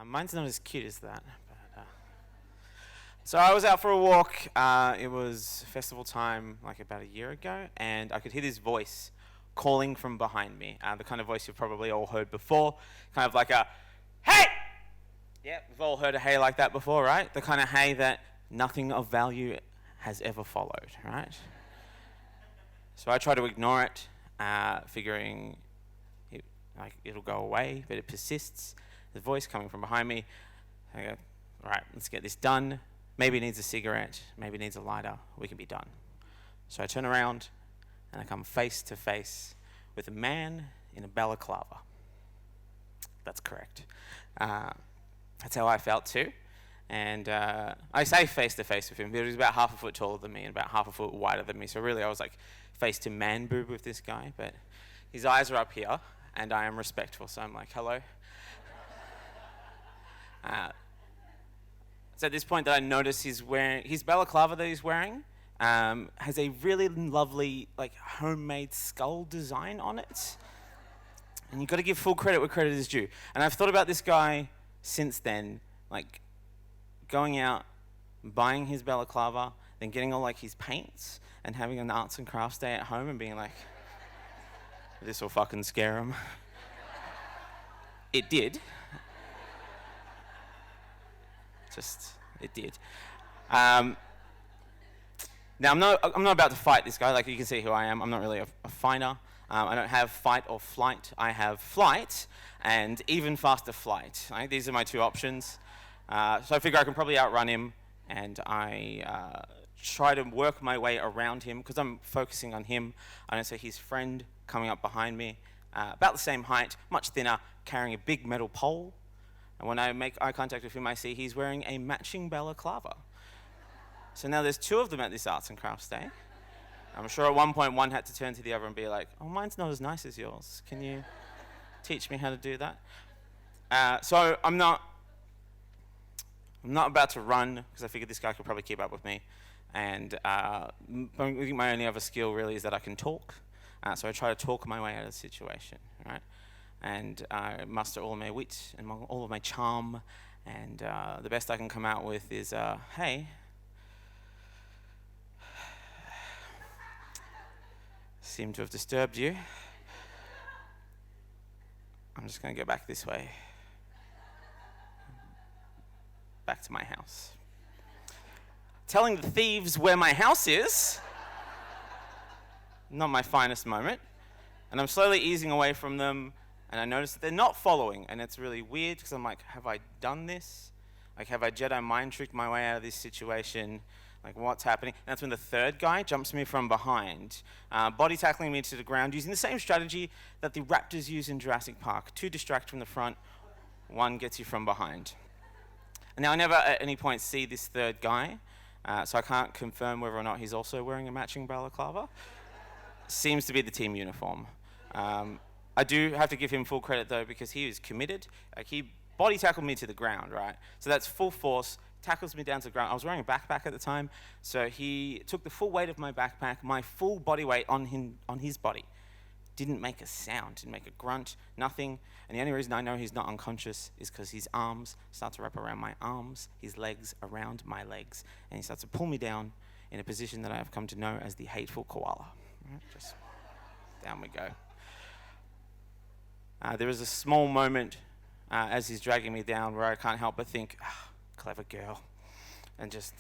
Mine's not as cute as that. So I was out for a walk. It was festival time like about a year ago, and I could hear this voice calling from behind me. The kind of voice you've probably all heard before. Kind of like a, hey! Yeah, we've all heard a hey like that before, right? The kind of hey that nothing of value has ever followed, right? So I try to ignore it, figuring it'll go away, but it persists. The voice coming from behind me. I go, right, let's get this done. Maybe it needs a cigarette, maybe it needs a lighter, we can be done. So I turn around and I come face to face with a man in a balaclava. That's correct. That's how I felt too. And I say face to face with him, but he was about half a foot taller than me and about half a foot wider than me. So really I was like face to man boob with this guy, but his eyes are up here and I am respectful. So I'm like, hello. So at this point that I notice he's wearing, his balaclava that he's wearing has a really lovely like homemade skull design on it. And you've got to give full credit where credit is due. And I've thought about this guy since then, like going out, buying his balaclava, then getting all like his paints and having an arts and crafts day at home and being like, this will fucking scare him. It did. It did. Now I'm not about to fight this guy. Like you can see who I am. I'm not really a fighter. I don't have fight or flight. I have flight and even faster flight. Right? These are my two options. So I figure I can probably outrun him, and I try to work my way around him because I'm focusing on him. I don't see his friend coming up behind me, about the same height, much thinner, carrying a big metal pole. And when I make eye contact with him, I see he's wearing a matching balaclava. So now there's two of them at this arts and crafts day. I'm sure at one point one had to turn to the other and be like, oh, mine's not as nice as yours. Can you teach me how to do that? So I'm not about to run because I figured this guy could probably keep up with me. And I think my only other skill really is that I can talk. So I try to talk my way out of the situation, right? And I muster all of my wit and all of my charm, and the best I can come out with is, hey, seem to have disturbed you. I'm just going to go back this way, back to my house. Telling the thieves where my house is, not my finest moment, and I'm slowly easing away from them. And I notice that they're not following, and it's really weird because I'm like, have I done this? Like, have I Jedi mind tricked my way out of this situation? Like, what's happening? And that's when the third guy jumps me from behind, body tackling me to the ground using the same strategy that the raptors use in Jurassic Park. Two distract from the front, one gets you from behind. And now I never at any point see this third guy, so I can't confirm whether or not he's also wearing a matching balaclava. Seems to be the team uniform. I do have to give him full credit though because he was committed. Like he body tackled me to the ground, right? So that's full force, tackles me down to the ground. I was wearing a backpack at the time, so he took the full weight of my backpack, my full body weight on his body. Didn't make a sound, didn't make a grunt, nothing. And the only reason I know he's not unconscious is because his arms start to wrap around my arms, his legs around my legs, and he starts to pull me down in a position that I have come to know as the hateful koala. Right? Just down we go. There is a small moment as he's dragging me down where I can't help but think, clever girl, and just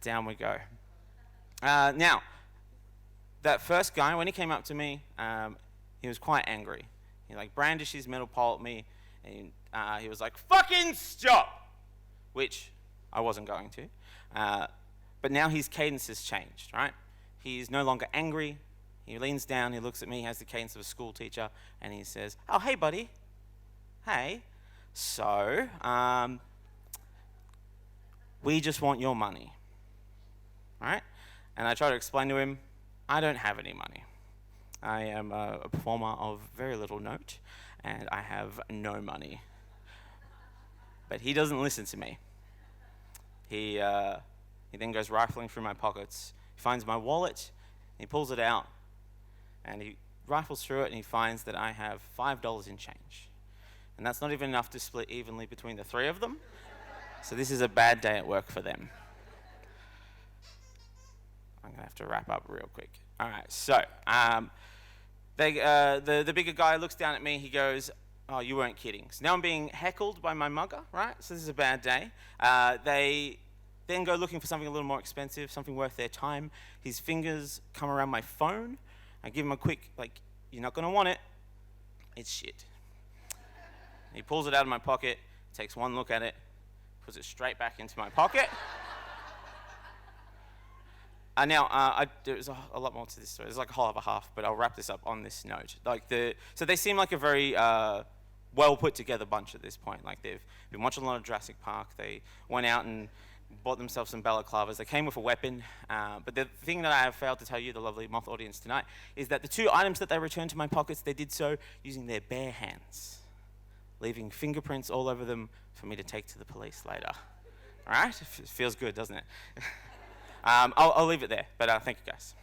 down we go. Now, that first guy, when he came up to me, he was quite angry. He like brandished his metal pole at me, and he was like, fucking stop! Which I wasn't going to. But now his cadence has changed, right? He's no longer angry. He leans down, he looks at me, he has the cadence of a school teacher, and he says, oh, hey, buddy. Hey. So, we just want your money. All right? And I try to explain to him, I don't have any money. I am a performer of very little note, and I have no money. But he doesn't listen to me. He then goes rifling through my pockets. He finds my wallet, he pulls it out, and he rifles through it and he finds that I have $5 in change. And that's not even enough to split evenly between the three of them. So this is a bad day at work for them. I'm going to have to wrap up real quick. All right, so the bigger guy looks down at me. He goes, "Oh, you weren't kidding." So now I'm being heckled by my mugger, right? So this is a bad day. They then go looking for something a little more expensive, something worth their time. His fingers come around my phone. I give him a quick, like, "You're not going to want it. It's shit." He pulls it out of my pocket, takes one look at it, puts it straight back into my pocket. There's a lot more to this story. There's like a whole other half, but I'll wrap this up on this note. So they seem like a very well put together bunch at this point. Like they've been watching a lot of Jurassic Park. They went out and bought themselves some balaclavas. They came with a weapon. But the thing that I have failed to tell you, the lovely Moth audience tonight, is that the two items that they returned to my pockets, they did so using their bare hands, leaving fingerprints all over them for me to take to the police later. All right? It feels good, doesn't it? I'll leave it there, but thank you guys.